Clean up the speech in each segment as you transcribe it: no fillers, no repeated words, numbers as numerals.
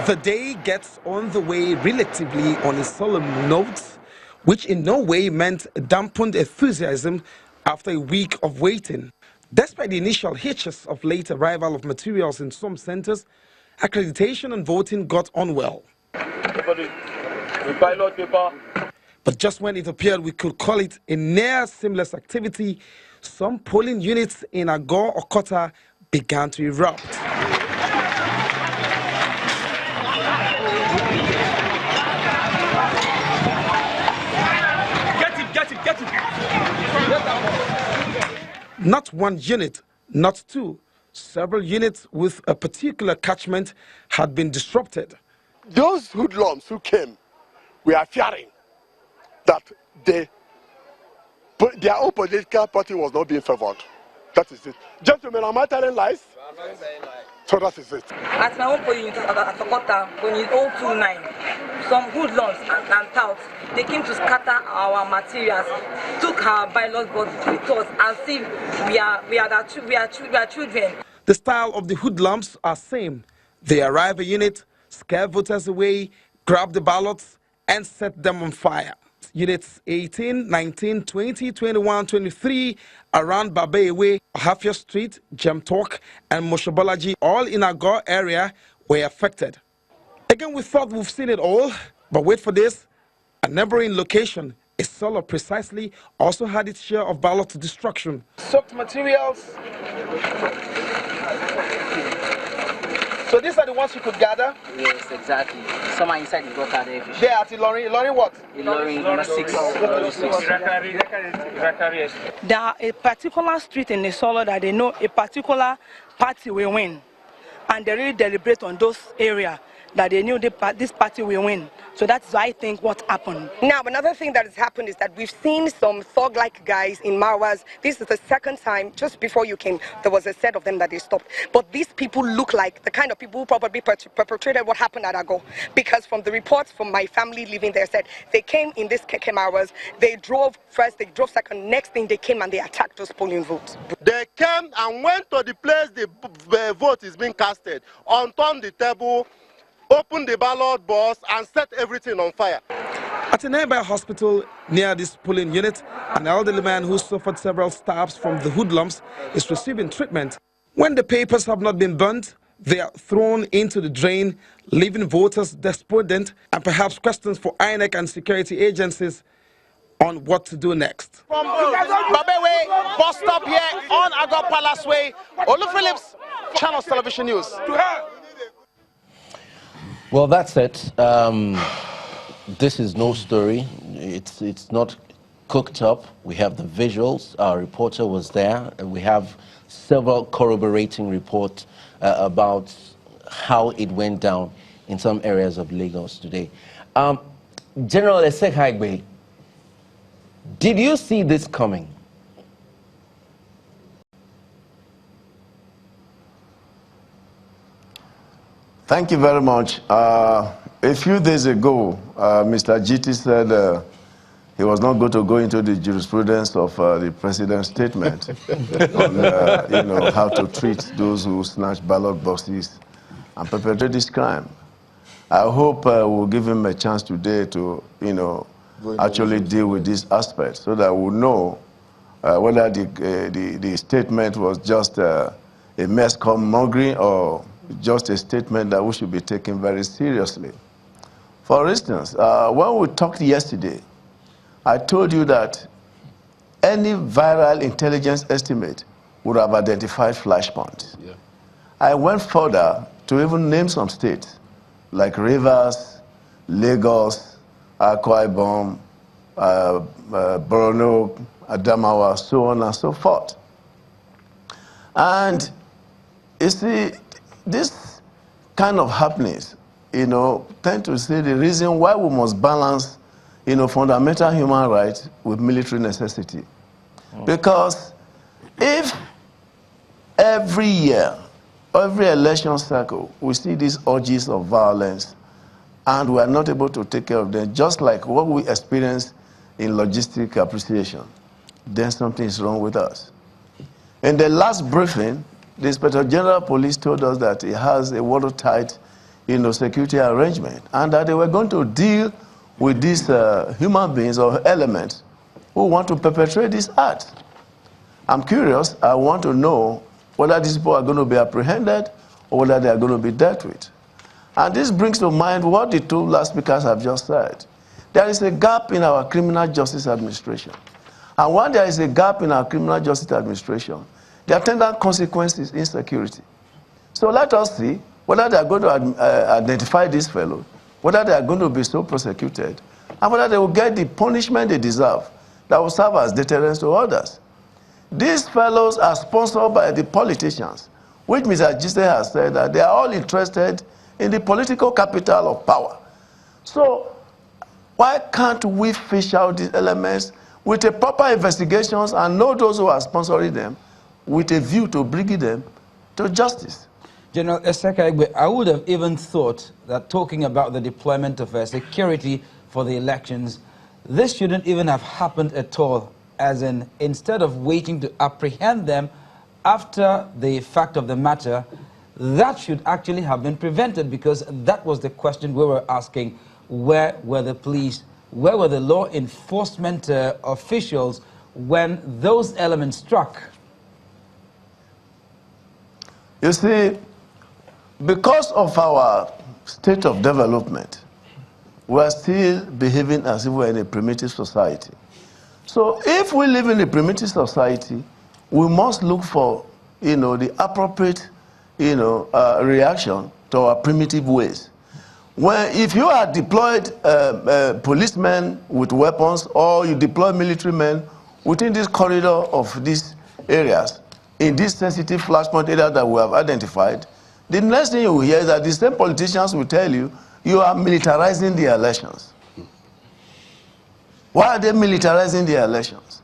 The day gets on the way relatively on a solemn note, which in no way meant dampened enthusiasm after a week of waiting. Despite the initial hitches of late arrival of materials in some centers, accreditation and voting got on well. But just when it appeared we could call it a near seamless activity, some polling units in Agor or Kota began to erupt. Get it. Not one unit, not two. Several units with a particular catchment had been disrupted. Those hoodlums who came, we are fearing that their own political party was not being favored. That is it. Gentlemen, am I telling lies? So that is it. At my own polling unit at Sokota, when it's 029, some hoodlums and touts, they came to scatter our materials, took our bylaws but with us as if we are children. The style of the hoodlums are same. They arrive a unit, scare voters away, grab the ballots, and set them on fire. Units 18, 19, 20, 21, 23 around Babewe, Hafia Street, Jemtalk, and Moshobolaji, all in Agor area, were affected. Again, we thought we've seen it all, but wait for this. A neighboring location, Isolo precisely, also had its share of ballot destruction. Soaked materials. So these are the ones you could gather? Yes, exactly. Some are inside the gutter there. They are at Ilorin. Ilorin what? Ilorin, number 6. There are a particular street in Isolo that they know a particular party will win. And they really deliberate on those areas that they knew this party will win. So that's why I think what happened. Now, another thing that has happened is that we've seen some thug-like guys in Marwas. This is the second time, just before you came, there was a set of them that they stopped. But these people look like the kind of people who probably perpetrated what happened at Ago. Because from the reports from my family living there said, they came in this keke Marwas, they drove first, they drove second, next thing they came and they attacked those polling votes. They came and went to the place the vote is being casted, unturned the table, opened the ballot box and set everything on fire. At a nearby hospital near this polling unit, an elderly man who suffered several stabs from the hoodlums is receiving treatment. When the papers have not been burnt, they are thrown into the drain, leaving voters despondent and perhaps questions for INEC and security agencies on what to do next. From Babewe, bus stop here on Agor Palace Way, Olu Phillips, Channels Television News. Well, that's it. This is no story. It's not cooked up. We have the visuals. Our reporter was there. We have several corroborating reports about how it went down in some areas of Lagos today. General Esekhaigbe, did you see this coming? Thank you very much. A few days ago, Mr. GT said he was not going to go into the jurisprudence of the president's statement on how to treat those who snatch ballot boxes and perpetrate this crime. I hope we'll give him a chance today to actually deal with this aspect so that we'll know whether the statement was just a mere scoffmongering or just a statement that we should be taken very seriously. For instance, when we talked yesterday, I told you that any viral intelligence estimate would have identified flashpoints. Yeah. I went further to even name some states like Rivers, Lagos, Akwa Ibom, Borno, Adamawa, so on and so forth. And you see, this kind of happenings, tend to say the reason why we must balance, fundamental human rights with military necessity. Because if every year, every election cycle, we see these urges of violence and we are not able to take care of them, just like what we experience in logistic appreciation, then something is wrong with us. In the last briefing, the Inspector General of Police told us that he has a watertight, security arrangement, and that they were going to deal with these human beings or elements who want to perpetrate this act. I'm curious. I want to know whether these people are going to be apprehended or whether they are going to be dealt with. And this brings to mind what the two last speakers have just said. There is a gap in our criminal justice administration. And when there is a gap in our criminal justice administration, the attendant consequence is insecurity. So let us see whether they are going to identify these fellows, whether they are going to be so prosecuted, and whether they will get the punishment they deserve that will serve as deterrence to others. These fellows are sponsored by the politicians, which Mr. Jise has said that they are all interested in the political capital of power. So why can't we fish out these elements with a proper investigations and know those who are sponsoring them with a view to bringing them to justice? General Eseka, I would have even thought that talking about the deployment of security for the elections, this shouldn't even have happened at all, as in, instead of waiting to apprehend them after the fact of the matter, that should actually have been prevented, because that was the question we were asking. Where were the police, where were the law enforcement officials when those elements struck? You see, because of our state of development, we are still behaving as if we are in a primitive society. So if we live in a primitive society, we must look for, the appropriate, reaction to our primitive ways. If you are deployed policemen with weapons, or you deploy military men within this corridor of these areas, in this sensitive flashpoint area that we have identified, the next thing you will hear is that the same politicians will tell you, you are militarizing the elections. Why are they militarizing the elections?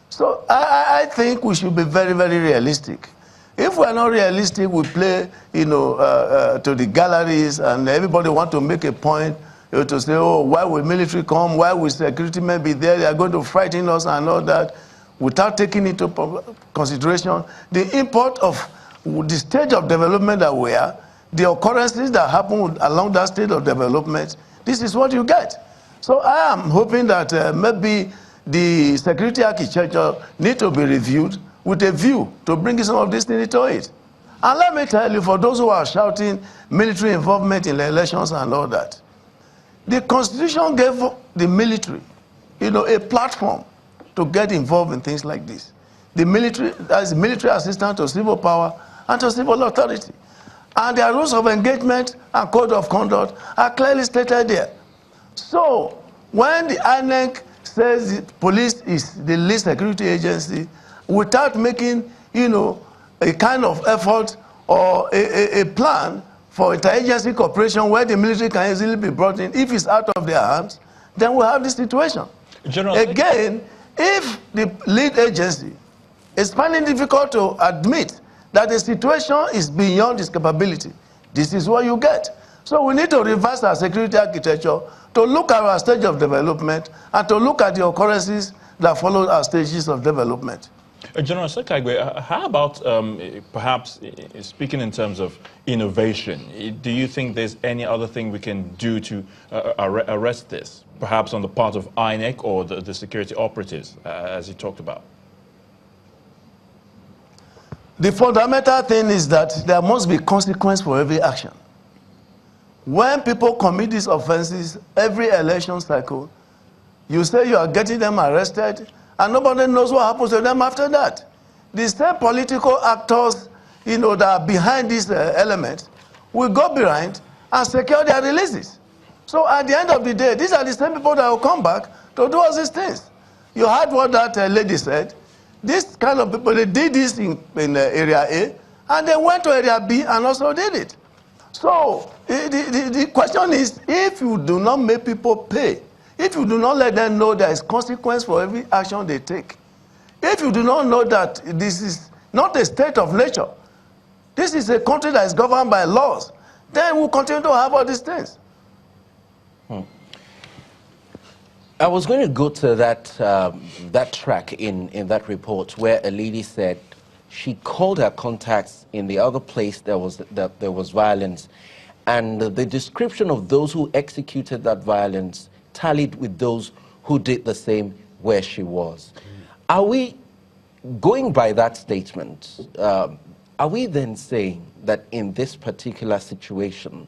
So I think we should be very, very realistic. If we are not realistic, we play, to the galleries, and everybody want to make a point to say, oh, why will military come? Why will security men be there? They are going to frighten us and all that, without taking into consideration the import of the stage of development that we are, the occurrences that happen along that stage of development. This is what you get. So I am hoping that maybe the security architecture need to be reviewed with a view to bring some of these things into it. And let me tell you, for those who are shouting military involvement in the elections and all that, the Constitution gave the military, a platform to get involved in things like this. The military, as military assistant to civil power and to civil authority. And their rules of engagement and code of conduct are clearly stated there. So when the INEC says the police is the least security agency, without making, a kind of effort or a plan for interagency cooperation where the military can easily be brought in, if it's out of their hands, then we'll have this situation. General, again, if the lead agency is finding it difficult to admit that the situation is beyond its capability, this is what you get. So we need to reverse our security architecture to look at our stage of development and to look at the occurrences that follow our stages of development. General Sekagwe, how about perhaps speaking in terms of innovation? Do you think there's any other thing we can do to arrest this, perhaps on the part of INEC or the security operatives, as you talked about? The fundamental thing is that there must be consequence for every action. When people commit these offenses, every election cycle, you say you are getting them arrested, and nobody knows what happens to them after that. The same political actors, that are behind these elements, will go behind and secure their releases. So at the end of the day, these are the same people that will come back to do all these things. You heard what that lady said. This kind of people, they did this in area A, and they went to area B and also did it. So the question is, if you do not make people pay, if you do not let them know there is consequence for every action they take, if you do not know that this is not a state of nature, this is a country that is governed by laws, then we'll continue to have all these things. I was going to go to that track in that report where a lady said she called her contacts in the other place there was violence, and the description of those who executed that violence tallied with those who did the same where she was. Are we, going by that statement, are we then saying that in this particular situation,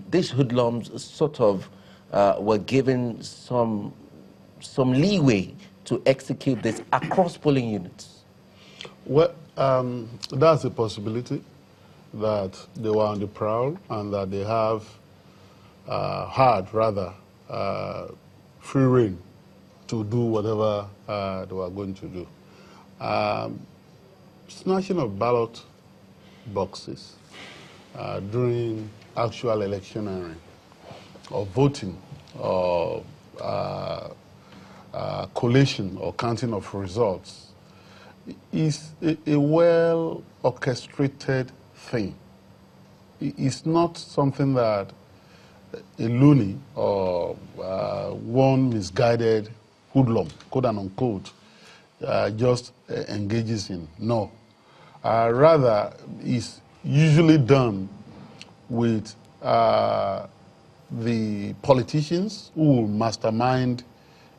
these hoodlums sort of were given some leeway to execute this across polling units? Well, that's a possibility, that they were on the prowl and that they have free rein to do whatever they were going to do. Snatching of ballot boxes during actual electioneering or voting or collation or counting of results is a well-orchestrated thing. It's not something that a loony or one misguided hoodlum, quote and unquote, just engages in. No. Rather, it's usually done with the politicians who will mastermind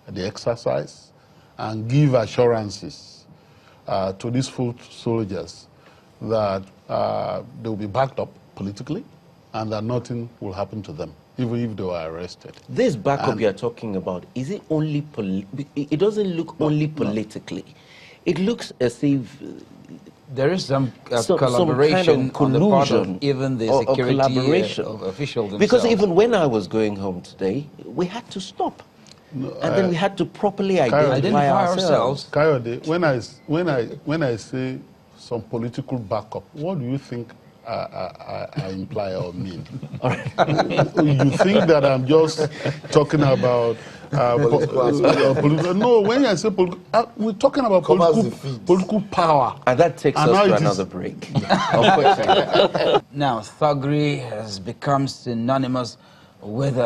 the exercise and give assurances to these foot soldiers that they will be backed up politically and that nothing will happen to them, even if they were arrested. This backup you're talking about, is it only, it doesn't look only politically. No. It looks as if there is some collaboration kind of on the part of even the security officials themselves. Because even when I was going home today, we had to stop. No, and then we had to properly identify ourselves. Kayode, when I say some political backup, what do you think I imply or mean? You think that I'm just talking about political? No, when I say political, we're talking about political power. And that takes us to another break. Now, thuggery has become synonymous with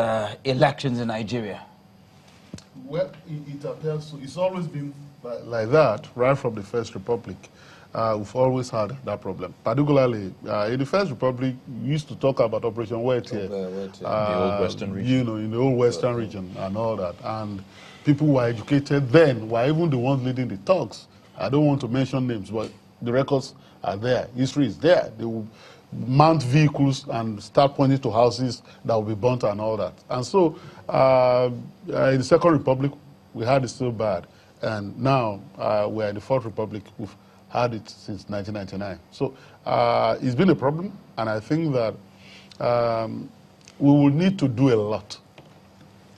elections in Nigeria. Well, it appears so. It's always been like that, right from the First Republic. We've always had that problem. Particularly in the First Republic, we used to talk about Operation Wettier, the old Western region. You know, in the old Western region and all that. And people were educated then, were even the ones leading the talks. I don't want to mention names, but the records are there. History is there. They will mount vehicles and start pointing to houses that will be burnt and all that. And so, in the Second Republic, we had it still bad. And now, we're in the Fourth Republic. We've had it since 1999. So it's been a problem, and I think that we will need to do a lot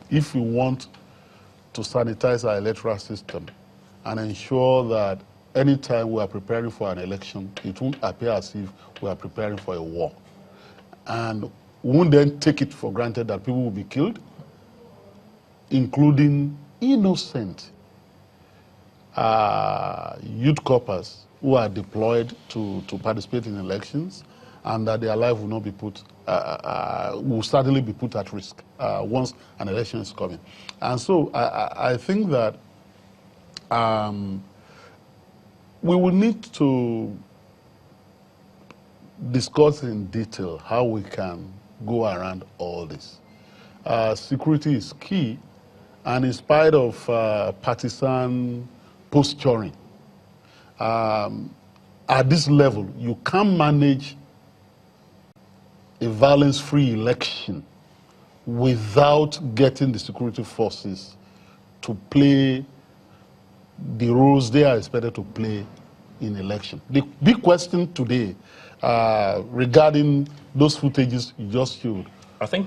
if we want to sanitize our electoral system and ensure that anytime we are preparing for an election, it won't appear as if we are preparing for a war. And we won't then take it for granted that people will be killed, including innocent youth corpers who are deployed to participate in elections, and that their life will not be put, will certainly be put at risk once an election is coming. And so I think that we will need to discuss in detail how we can go around all this. Security is key, and in spite of partisan posturing, at this level, you can't manage a violence-free election without getting the security forces to play the roles they are expected to play in election. The big question today regarding those footages you just showed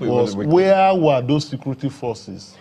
was where were those security forces